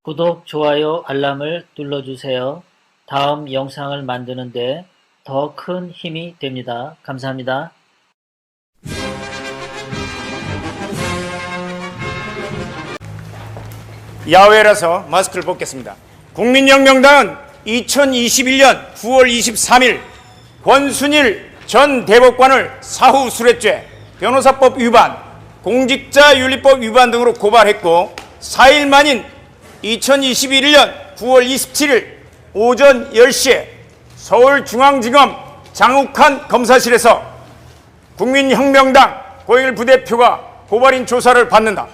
구독, 좋아요, 알람을 눌러주세요. 다음 영상을 만드는데 더 큰 힘이 됩니다. 감사합니다. 야외라서 마스크를 벗겠습니다. 국민혁명당은 2021년 9월 23일 권순일 전 대법관을 사후 술해죄, 변호사법 위반, 공직자윤리법 위반 등으로 고발했고 4일 만인 2021년 9월 27일 오전 10시에 서울중앙지검 장욱한 검사실에서 국민혁명당 고영일 부대표가 고발인 조사를 받는다.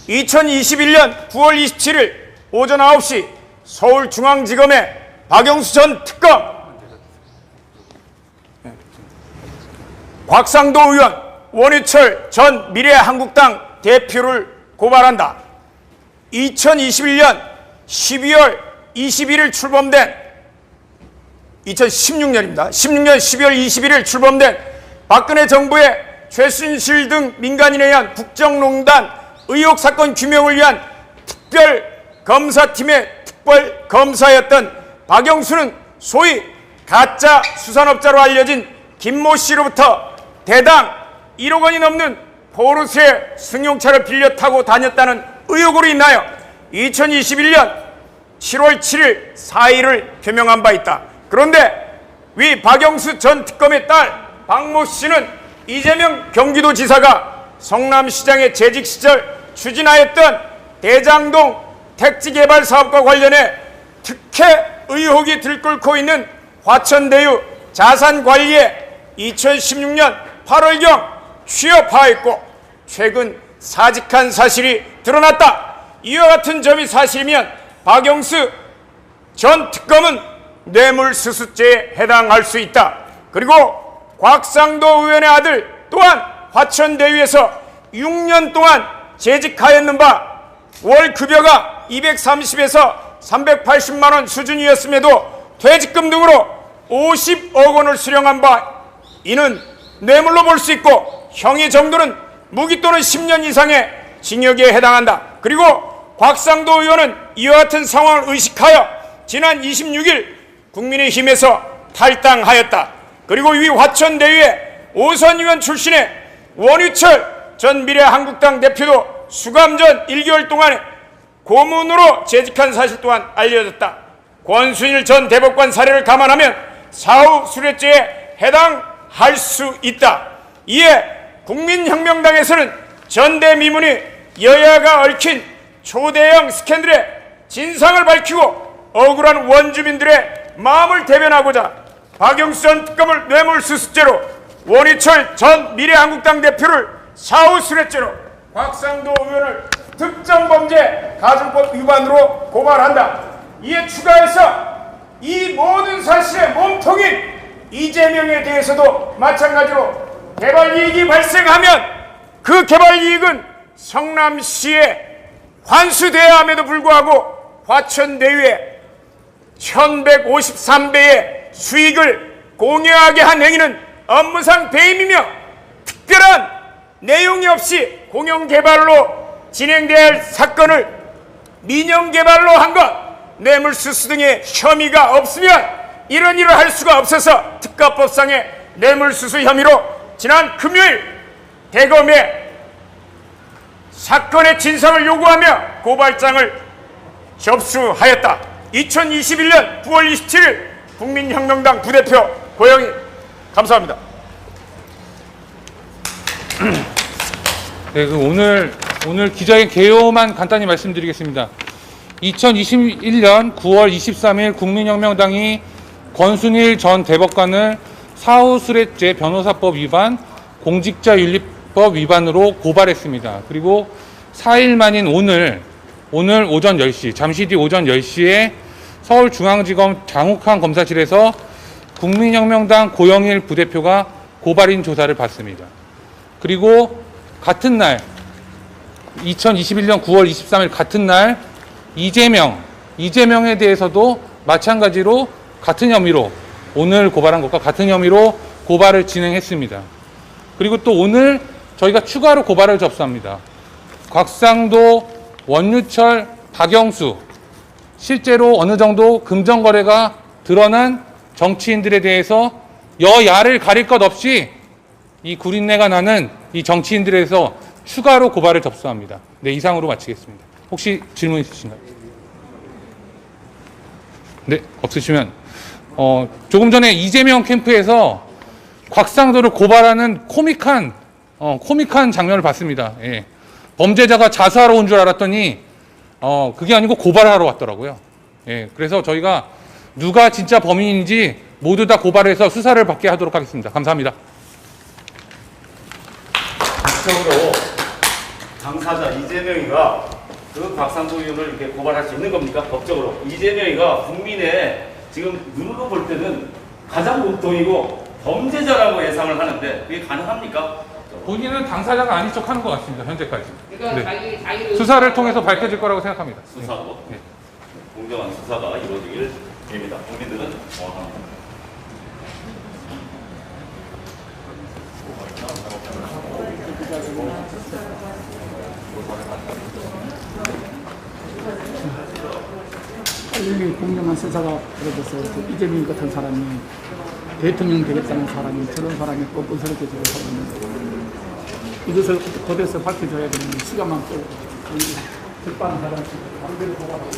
2021년 9월 27일 오전 9시 서울중앙지검의 박영수 전 특검, 곽상도 의원, 원유철 전 미래한국당 대표를 고발한다. 2021년 12월 21일 출범된 2016년입니다. 16년 12월 21일 출범된 박근혜 정부의 최순실 등 민간인에 의한 국정농단 의혹 사건 규명을 위한 특별검사팀의 특별검사였던 박영수는 소위 가짜 수산업자로 알려진 김모 씨로부터 대당 1억 원이 넘는 포르쉐 승용차를 빌려 타고 다녔다는 의혹으로 인하여 2021년 7월 7일 사의를 표명한 바 있다. 그런데 위 박영수 전 특검의 딸 박모 씨는 이재명 경기도지사가 성남시장의 재직 시절 추진하였던 대장동 택지개발 사업과 관련해 특혜 의혹이 들끓고 있는 화천대유 자산관리에 2016년 8월경 취업하였고 최근 사직한 사실이 드러났다. 이와 같은 점이 사실이면 박영수 전 특검은 뇌물수수죄에 해당할 수 있다. 그리고 곽상도 의원의 아들 또한 화천대유에서 6년 동안 재직하였는 바 월 급여가 230에서 380만 원 수준이었음에도 퇴직금 등으로 50억 원을 수령한 바 이는 뇌물로 볼 수 있고 형의 정도는 무기 또는 10년 이상의 징역에 해당한다. 그리고 곽상도 의원은 이와 같은 상황을 의식하여 지난 26일 국민의힘에서 탈당하였다. 그리고 위 화천대유의 오선 의원 출신의 원유철 전 미래한국당 대표도 수감 전 1개월 동안에 고문으로 재직한 사실 또한 알려졌다. 권순일 전 대법관 사례를 감안하면 사후 술해죄에 해당할 수 있다. 이에 국민혁명당에서는 전대미문이 여야가 얽힌 초대형 스캔들의 진상을 밝히고 억울한 원주민들의 마음을 대변하고자 박영수 전 특검을 뇌물수수죄로, 원희철 전 미래한국당 대표를 사후 술해죄로, 곽상도 의원을 특정범죄 가중법 위반으로 고발한다. 이에 추가해서 이 모든 사실의 몸통인 이재명에 대해서도 마찬가지로 개발이익이 발생하면 그 개발이익은 성남시에 환수돼야 함에도 불구하고 화천대유에 1153배의 수익을 공유하게 한 행위는 업무상 배임이며 특별한 내용이 없이 공영개발로 진행돼야 할 사건을 민영개발로 한 것, 뇌물수수 등의 혐의가 없으면 이런 일을 할 수가 없어서 특가법상의 뇌물수수 혐의로 지난 금요일 대검에 사건의 진상을 요구하며 고발장을 접수하였다. 2021년 9월 27일 국민혁명당 부대표 고영일, 감사합니다. 네, 오늘 기자회견 개요만 간단히 말씀드리겠습니다. 2021년 9월 23일 국민혁명당이 권순일 전 대법관을 사후술해죄, 변호사법 위반, 공직자윤리법 위반으로 고발했습니다. 그리고 4일 만인 오늘 오전 10시, 잠시 뒤 오전 10시에 서울중앙지검 장욱한 검사실에서 국민혁명당 고영일 부대표가 고발인 조사를 받습니다. 그리고 같은 날 2021년 9월 23일 같은 날 이재명에 대해서도 마찬가지로 같은 혐의로, 오늘 고발한 것과 같은 혐의로 고발을 진행했습니다. 그리고 또 오늘 저희가 추가로 고발을 접수합니다. 곽상도, 원유철, 박영수 실제로 어느 정도 금전거래가 드러난 정치인들에 대해서 여야를 가릴 것 없이 이 구린내가 나는 이 정치인들에서 추가로 고발을 접수합니다. 네, 이상으로 마치겠습니다. 혹시 질문 있으신가요? 네, 없으시면 조금 전에 이재명 캠프에서 곽상도를 고발하는 코믹한 장면을 봤습니다. 예. 범죄자가 자수하러 온 줄 알았더니 그게 아니고 고발하러 왔더라고요. 예. 그래서 저희가 누가 진짜 범인인지 모두 다 고발해서 수사를 받게 하도록 하겠습니다. 감사합니다. 법적으로 당사자 이재명이가 그 곽상도 의원을 이렇게 고발할 수 있는 겁니까? 법적으로 이재명이가 국민의 지금 눈으로 볼 때는 가장 몸통이고 범죄자라고 예상을 하는데 그게 가능합니까? 본인은 당사자가 아닌 척하는 것 같습니다. 현재까지. 그러니까 네. 자기를 수사를 통해서 밝혀질 거라고 생각합니다. 수사도 네. 공정한 수사가 이루어지길 바랍니다. 국민들은 원합니다. 이미 공정한 수사가 벌어져서 이재명 같은 사람이 대통령 되겠다는 사람이 저런 사람이 뻔뻔스럽게 저걸 하고 있는 이것을 법에서 밝혀줘야 되는 시간만 끌고 적반한 사람이 마음대로 돌아가고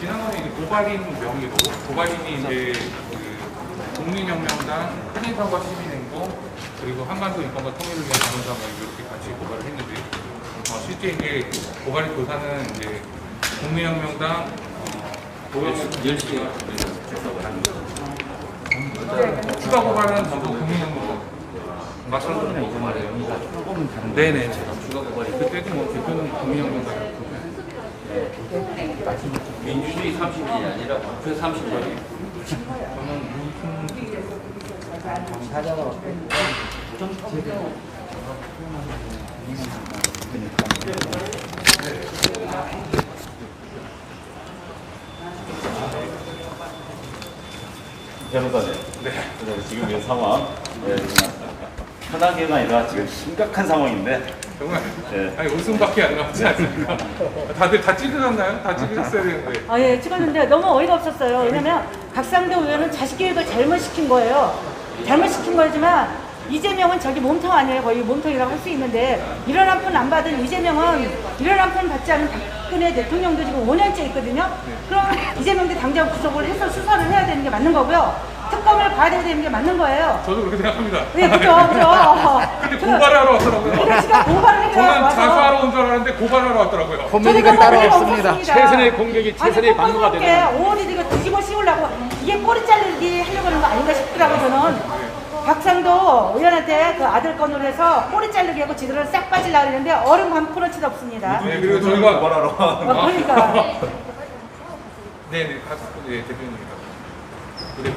지난번에 이제 고발인 명의로 고발인이 이제 그 국민혁명당 한인선거 시민행동 그리고 한반도 인권과 통일을 위한 자문사가 이렇게 같이 고발을 했는데 실제 이제 고발인 교사는 이제 국민혁명당 추가 고발은 전부 국민혁명당 마찬가지로 네네 추가 고발이 그때도 뭐 대표는 국민혁명당 민주주의 30년이 아니라 그 30년이 변호사님, 지금 이 상황 편하게가 아니라 지금 심각한 상황인데 정말 네. 아니 웃음밖에 안 나오지 않습니까? 다들 다 찍으셨나요? 다 찍으셨어야 되는데 아, 예, 찍었는데 너무 어이가 없었어요. 왜냐면 곽상도 의원은 자식 교육을 잘못 시킨 거예요. 잘못 시킨 거지만 이재명은 저기 몸통 아니에요. 거의 몸통이라고 할 수 있는데 이런 한 푼 안 받은 이재명은 이런 한 푼 받지 않은 박근혜 대통령도 지금 5년째 있거든요. 그럼 이재명도 당장 구속을 해서 수사를 해야 되는 게 맞는 거고요. 특검을 봐야 되는 게 맞는 거예요. 저도 그렇게 생각합니다. 네, 그죠, 그죠. 근데 고발하러 왔더라고요. 근데 지금 고발을 해야 저는 와서. 자수하러 온 줄 알았는데 고발하러 왔더라고요. 코미디가 따로 없습니다. 최선의 공격이 최선의 방어가 되는 5월이 이거 뒤집어 씌우려고 이게 꼬리 자르기 하려고 하는 거 아닌가 싶더라고요. 저는 박상도 의원한테 그 아들 건으로 해서 꼬리 자르기 하고 지들은 싹 빠지려고 그랬는데 얼음 한 푼어치도 없습니다. 네, 그리고 저희가 그러니까 네네, 네, 대표님입니다. 그래.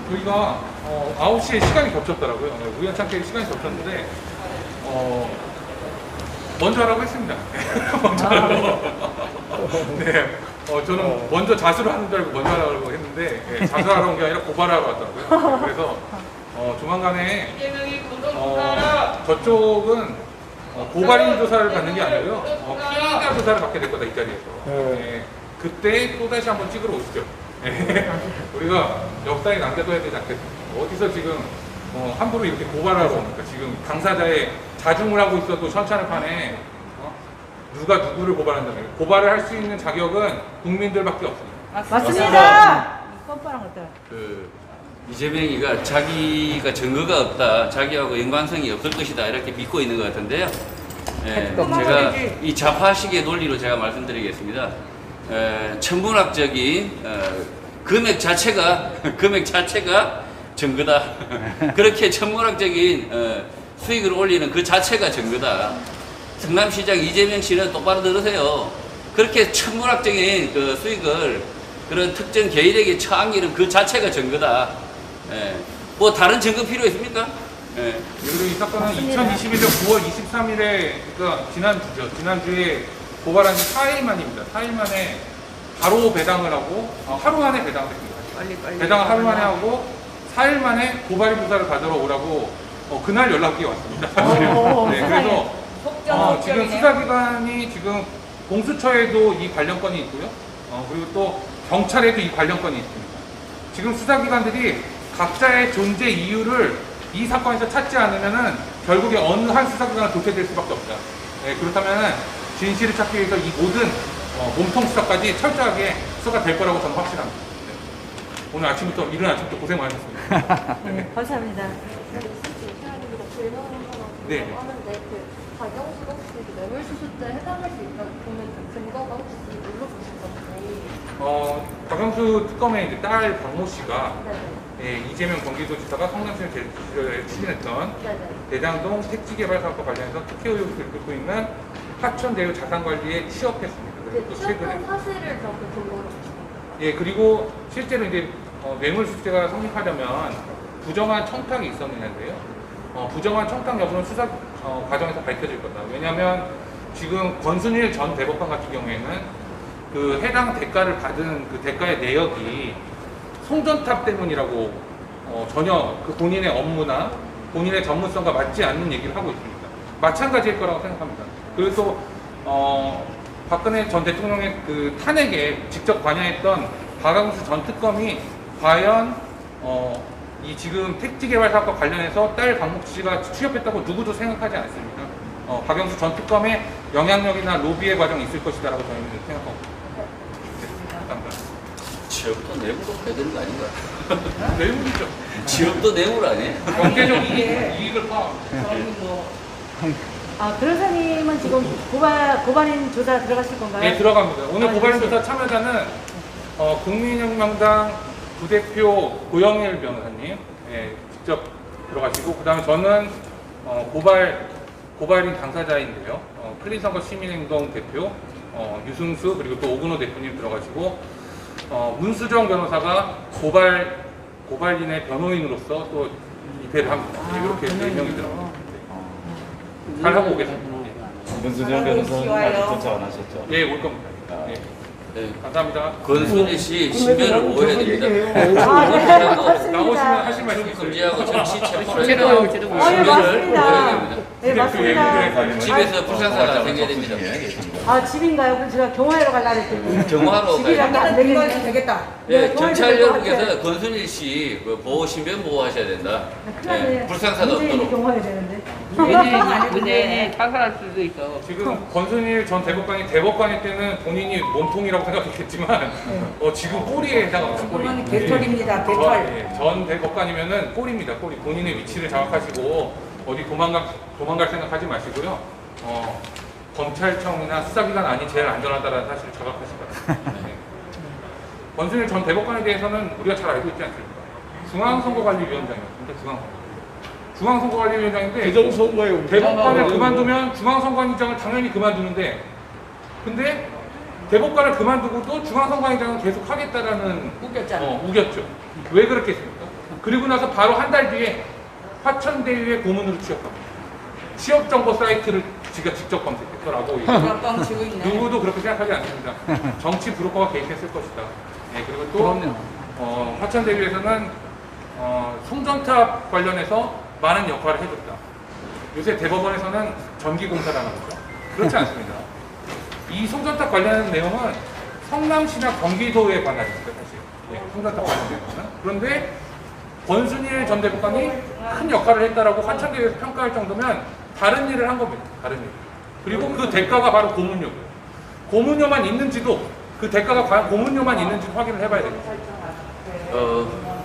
저희가 9시에 시간이 겹쳤더라고요. 우연찮게 시간이 겹쳤는데 먼저 하라고 했습니다. 먼저 하라고. 네. 저는 먼저 자수를 하는 줄 알고 먼저 하라고 했는데 자수하러 온 게 아니라 고발하러 왔더라고요. 그래서 조만간에 저쪽은 고발인 조사를 받는 게 아니고요. 피의자 조사를 받게 될 거다, 이 자리에서. 네. 그때 또 다시 한번 찍으러 오시죠. 우리가 역사에 남겨둬야 되지 않겠습니까? 어디서 지금 함부로 이렇게 고발하러 옵니까? 지금 당사자의 자중을 하고 있어도 현찰판에 누가 누구를 고발한다면 고발을 할 수 있는 자격은 국민들밖에 없습니다. 맞습니다. 뻔뻔한 것들. 이재명이가 자기가 증거가 없다, 자기하고 연관성이 없을 것이다 이렇게 믿고 있는 것 같은데요. 예, 제가 이 좌파식의 논리로 제가 말씀드리겠습니다. 천문학적인 금액 자체가 증거다. 그렇게 천문학적인 수익을 올리는 그 자체가 증거다. 성남시장 이재명 씨는 똑바로 들으세요. 그렇게 천문학적인 그 수익을 그런 특정 개인에게 처안기는 그 자체가 증거다. 예. 뭐 다른 증거 필요 있습니까? 예. 그리고 이 사건은 2021년 9월 23일에 그러니까 지난주에 고발한 지 4일 만입니다. 4일 만에 바로 배당을 하고 하루 만에 배당을 했습니다. 배당을 하루 만에 하고 4일 만에 고발 조사를 받으러 오라고 그날 연락이 왔습니다. 네, 그래서 지금 수사기관이 지금 공수처에도 이 관련건이 있고요. 그리고 또 경찰에도 이 관련건이 있습니다. 지금 수사기관들이 각자의 존재 이유를 이 사건에서 찾지 않으면은 결국에 어느 한 수사기관을 도태될 수밖에 없다. 네, 그렇다면은 진실을 찾기 위해서 이 모든 몸통 수사까지 철저하게 수사가 될 거라고 저는 확실합니다. 네. 오늘 아침부터 이른 아침부터 고생 많으셨습니다. 네, 감사합니다. 네. 하는데 박영수 혹시 뇌물수수 때 해당할 수 있다는 증거가 혹시 눌러보실 건지. 박영수 특검의 이제 딸 박모 씨가 네네. 이재명 경기도지사가 성남시를 제시절에 추진했던 네네. 대장동 택지개발 사업과 관련해서 특혜 의혹을 들고 있는 하천대유 자산관리에 취업했습니다. 그리고 또 최근에 취업한 사실을 그렇게 근거로. 예, 그리고 실제로 이제 뇌물수수죄가 성립하려면 부정한 청탁이 있었느냐인데요. 부정한 청탁 여부는 수사 과정에서 밝혀질 거다. 왜냐하면 지금 권순일 전 대법관 같은 경우에는 그 해당 대가를 받은 그 대가의 내역이 송전탑 때문이라고 전혀 그 본인의 업무나 본인의 전문성과 맞지 않는 얘기를 하고 있습니다. 마찬가지일 거라고 생각합니다. 그래서 박근혜 전 대통령의 그 탄핵에 직접 관여했던 박영수 전 특검이 과연 이 지금 택지개발 사업과 관련해서 딸 박목 씨가 취업했다고 누구도 생각하지 않습니다. 박영수 전 특검의 영향력이나 로비의 과정이 있을 것이다라고 저희는 생각하고 있습니다. 감사합니다. 취업도 뇌물로 해야 되는 거 아닌가? 뇌물이죠. 취업도 뇌물 아니에요? 경제적 이익을 파. 변호사님은 지금 고발인 조사 들어가실 건가요? 네, 들어갑니다. 오늘 고발인 조사 참여자는 국민혁명당 부대표 고영일 변호사님 직접 들어가시고, 그 다음에 저는 고발인 당사자인데요. 클린선거 시민행동 대표 유승수, 그리고 또 오근호 대표님 들어가시고, 문수정 변호사가 고발인의 변호인으로서 또 입회를 합니다. 이렇게 4명이 들어갑니다. 잘 하고 오겠습니다. 문수정 변호사는 아직 도착 안 하셨죠? 예, 올 겁니다. 예. 네. 감사합니다. 권순일 씨 신변을 보호해야 됩니다. 나오시면 하실 말씀 있어요? 금지하고 정치 체포를 예, 해서 맞습니다. 신변을 보호해야 됩니다. 네, 맞습니다. 집에서 불상사가 생겨야 됩니다. 집인가요? 그럼 제가 경화하러 가려고 했더니. 경화로 집이라면 안 되겠다. 예, 경찰 여러분께서 권순일 씨 보호 신변 보호하셔야 된다. 예, 불상사가 없도록. 경화해야 되는데. 문재인이 파산할 수도 있어. 지금 권순일 전 대법관이 대법관일 때는 본인이 몸통이라고 생각했겠지만 지금 꼬리에 해당합니다. 꼬리. 개털입니다, 개털. 전 대법관이면은 꼬리입니다. 꼬리. 본인의 위치를 장악하시고 어디 도망갈 생각하지 마시고요. 검찰청이나 수사기관 안이 제일 안전하다는 사실을 자각하시기 바랍니다. 네. 권순일 전 대법관에 대해서는 우리가 잘 알고 있지 않습니까? 중앙선거관리위원장이었습니다. 중앙선거관리위원장인데 부정선거에 대법관을 그만두면 중앙선관위장을 당연히 그만두는데, 근데 대법관을 그만두고도 중앙선관위장은 계속 하겠다라는 우겼죠. 왜 그렇게 했습니까? 그리고 나서 바로 한 달 뒤에 화천대유의 고문으로 취업합니다. 취업정보 사이트를 지가 직접 검색했더라고. 누구도 그렇게 생각하지 않습니다. 정치 브로커가 개입했을 것이다. 네, 그리고 또 화천대유에서는 송전탑 관련해서 많은 역할을 해줬다. 요새 대법원에서는 전기공사라는 거죠. 그렇지 않습니다. 이 송전탑 관련된 내용은 성남시나 경기도에 관한 있습니다, 사실. 네, 송전탑 관련된 거는. 그런데 권순일 전 대법관이 큰 역할을 했다라고 화천대유에서 평가할 정도면 다른 일을 한 겁니다. 다른 일. 그리고 그 대가가 바로 고문료고요. 고문료만 있는지도, 그 대가가 과연 고문료만 있는지도 확인을 해봐야 됩니다.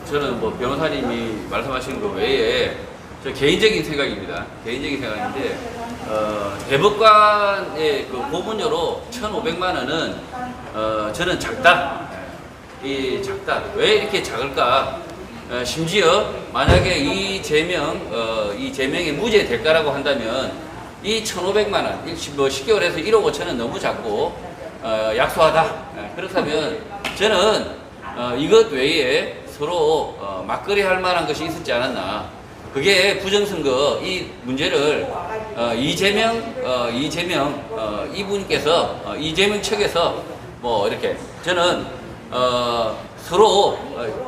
저는 뭐 변호사님이 말씀하시는 것 외에 저 개인적인 생각입니다. 개인적인 생각인데 대법관의 그 고문료로 1,500만 원은 저는 작다. 이 작다. 왜 이렇게 작을까? 심지어 만약에 이재명이 무죄 될까라고 한다면 이 1,500만 원, 뭐 10개월에서 1억 5천은 너무 작고 약소하다. 그렇다면 저는 이것 외에 서로 막걸리 할 만한 것이 있었지 않았나. 그게 부정선거 이 문제를 이분께서 이재명 측에서 뭐 이렇게 저는 서로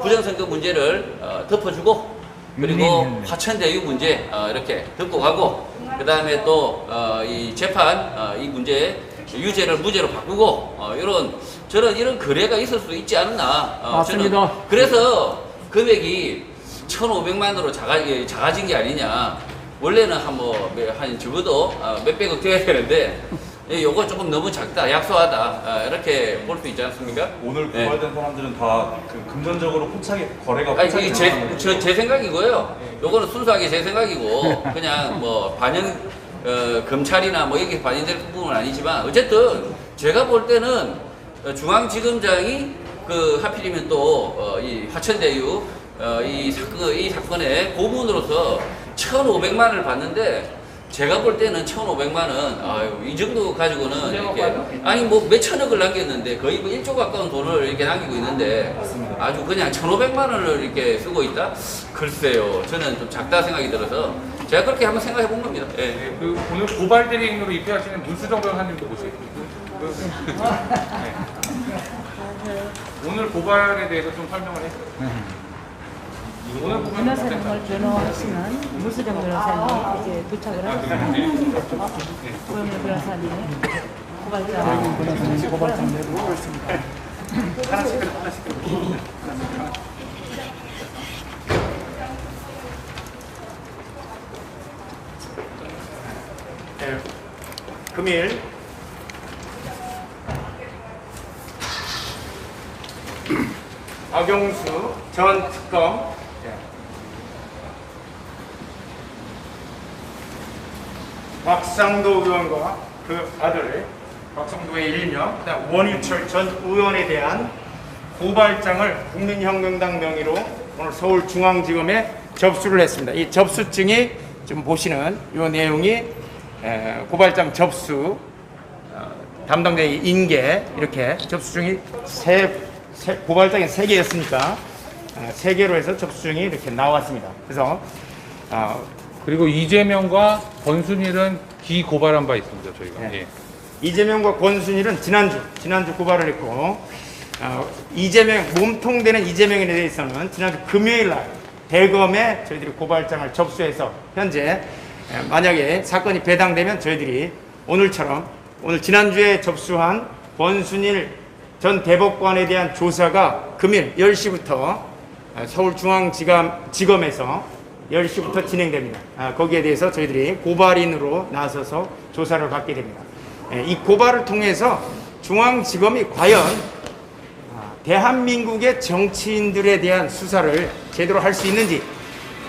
부정선거 문제를 덮어주고 그리고 화천대유 문제 이렇게 덮고 가고 그 다음에 또 이 재판 이 문제 유죄를 무죄로 바꾸고 저는 이런 거래가 있을 수 있지 않나. 맞습니다. 저는 그래서 금액이 1,500만으로 작아진 게 아니냐. 원래는 한 적어도 몇백억 돼야 되는데 요거 조금 너무 작다, 약소하다 이렇게 볼 수 있지 않습니까? 오늘 고발된 사람들은 다 금전적으로 거래가 아니, 포착이 제 생각이고요. 요거는 순수하게 제 생각이고 그냥 뭐 반영 검찰이나 뭐 이게 반영될 부분은 아니지만 어쨌든 제가 볼 때는 중앙지검장이 하필이면 또 이 화천대유 이 사건의 고문으로서 1,500만을 받는데 제가 볼 때는 1,500만 원, 이 정도 가지고는 이렇게 아니 뭐 몇천억을 남겼는데 거의 뭐 1조 가까운 돈을 이렇게 남기고 있는데 아주 그냥 1,500만 원을 이렇게 쓰고 있다? 글쎄요, 저는 좀 작다 생각이 들어서 제가 그렇게 한번 생각해 본 겁니다. 예. 네, 오늘 고발 대리인으로 입회하시는 문수정 변호사님도 모시고 오늘 고발에 대해서 좀 설명을 해주세요. 오늘 고발 변호사님을 변호하시는 문수정 변호사님 이제 도착을 하셨습니다. 고영래 변호사님 고발장 내고 있습니다. 네, 금일 박영수 전 특검 박상도 의원과 그 아들 박상도의 일명 그다음 원유철 전 의원에 대한 고발장을 국민혁명당 명의로 오늘 서울중앙지검에 접수를 했습니다. 이 접수증이 지금 보시는 이 내용이 고발장 접수 담당자의 인계 이렇게 접수증이 고발장이 3개였으니까 3개로 해서 접수증이 이렇게 나왔습니다. 그래서 그리고 이재명과 권순일은 기고발한 바 있습니다. 저희가. 네. 예. 이재명과 권순일은 지난주 고발을 했고 몸통되는 이재명에 대해서는 지난주 금요일 날 대검에 저희들이 고발장을 접수해서 현재 만약에 사건이 배당되면 저희들이 오늘 지난주에 접수한 권순일 전 대법관에 대한 조사가 금일 10시부터 서울중앙지검에서 10시부터 진행됩니다. 거기에 대해서 저희들이 고발인으로 나서서 조사를 받게 됩니다. 이 고발을 통해서 중앙지검이 과연 대한민국의 정치인들에 대한 수사를 제대로 할 수 있는지,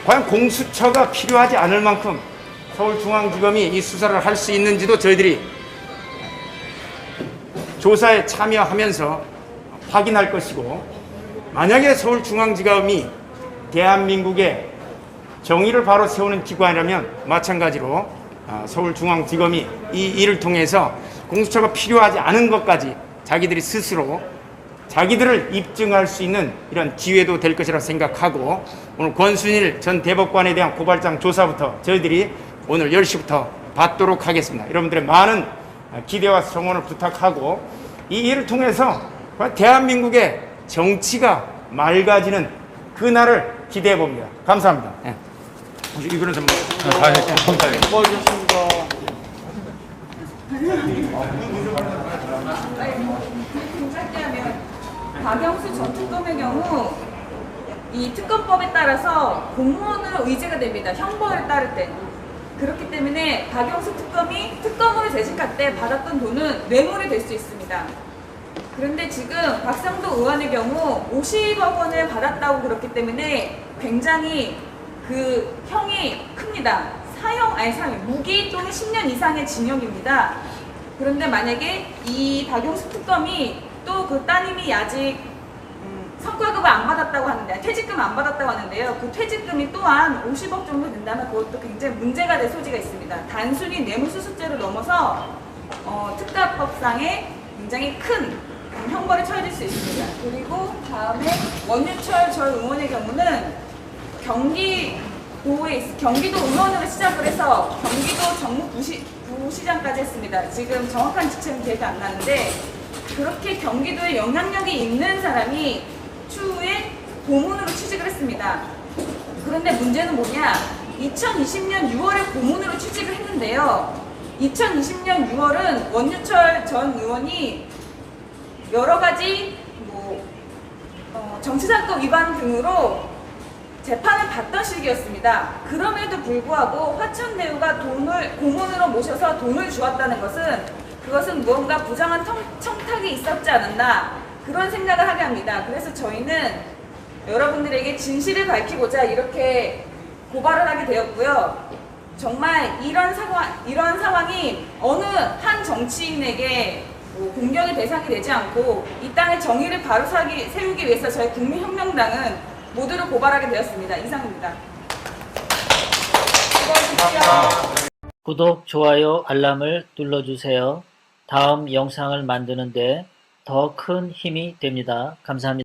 과연 공수처가 필요하지 않을 만큼 서울중앙지검이 이 수사를 할 수 있는지도 저희들이 조사에 참여하면서 확인할 것이고, 만약에 서울중앙지검이 대한민국의 정의를 바로 세우는 기관이라면 마찬가지로 서울중앙지검이 이 일을 통해서 공수처가 필요하지 않은 것까지 자기들이 스스로 자기들을 입증할 수 있는 이런 기회도 될 것이라 생각하고, 오늘 권순일 전 대법관에 대한 고발장 조사부터 저희들이 오늘 10시부터 받도록 하겠습니다. 여러분들의 많은 기대와 성원을 부탁하고, 이 일을 통해서 대한민국의 정치가 맑아지는 그날을 기대해 봅니다. 감사합니다. 네. 이거는 좀 박영수 전 특검의 경우 이 특검법에 따라서 공무원으로 의제가 됩니다. 형벌에 따를 때. 그렇기 때문에 박영수 특검이 특검으로 재직할 때 받았던 돈은 뇌물이 될 수 있습니다. 그런데 지금 박상도 의원의 경우 50억 원을 받았다고 그렇기 때문에 굉장히 그 형이 큽니다. 사형, 무기 또는 10년 이상의 징역입니다. 그런데 만약에 이 박영수 특검이 또 그 따님이 아직 성과급을 안 받았다고 하는데, 퇴직금 안 받았다고 하는데요. 그 퇴직금이 또한 50억 정도 된다면 그것도 굉장히 문제가 될 소지가 있습니다. 단순히 뇌물수수죄를 넘어서 특가법상에 굉장히 큰 형벌이 처해질 수 있습니다. 그리고 다음에 원유철 전 의원의 경우는 경기도 의원으로 시작을 해서 경기도 정무부시장까지 했습니다. 지금 정확한 직책은 기억이 안 나는데, 그렇게 경기도에 영향력이 있는 사람이 추후에 고문으로 취직을 했습니다. 그런데 문제는 뭐냐? 2020년 6월에 고문으로 취직을 했는데요. 2020년 6월은 원유철 전 의원이 여러 가지 정치자금 위반 등으로 재판을 받던 시기였습니다. 그럼에도 불구하고 화천대유가 돈을 고문으로 모셔서 돈을 주었다는 그것은 무언가 부정한 청탁이 있었지 않았나, 그런 생각을 하게 합니다. 그래서 저희는 여러분들에게 진실을 밝히고자 이렇게 고발을 하게 되었고요. 정말 이런 상황이 어느 한 정치인에게 공격의 대상이 되지 않고 이 땅의 정의를 바로 세우기 위해서 저희 국민혁명당은 모두를 고발하게 되었습니다. 이상입니다. 수고하십시오. 구독, 좋아요, 알람을 눌러주세요. 다음 영상을 만드는데 더 큰 힘이 됩니다. 감사합니다.